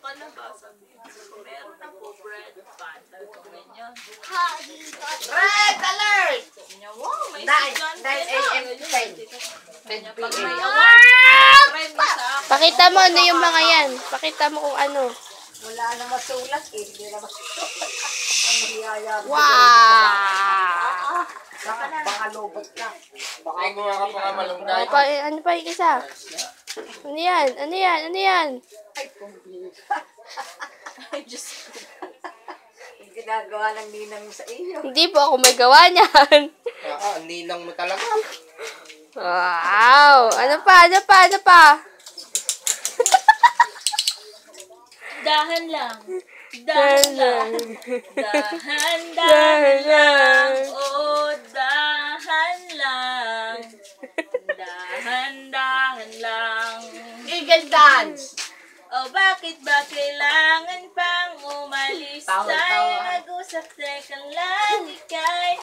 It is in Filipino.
ka na ba? Sabi ko, meron na po bread pan. Sabi ko, ganyan. Red alert! Ganyan, wow, may 9 a.m. to 10. 10 Pag may p.m. award, mo sa akin. Pakita mo ano yung mga yan. Pakita mo kung ano. Wala na masulat eh. Hindi na masulat. Ang hiyaya. Wow! Baka lobot ka. Baka Ay, kung ka mga malunggay. Ano pa yung isa? Ano yan? Ano yan? Ano yan? ay kumbis. Ay, Diyos ko. Yung ginagawa ng ninang sa iyo. Hindi po ako may gawa niyan. Ninang mo talaga. Wow! Ano pa? Ano pa? Ano pa? Dahan lang. Dahan Dahan lang. lang. Dahan, Dahan dahan lang. lang. Oh, dahan lang. Dahan, dahan lang. Eagle dance. Oh, bakit ba kailangan pang umalis? Tawa, Tayo tawa. nag-usap, teka lang, ikay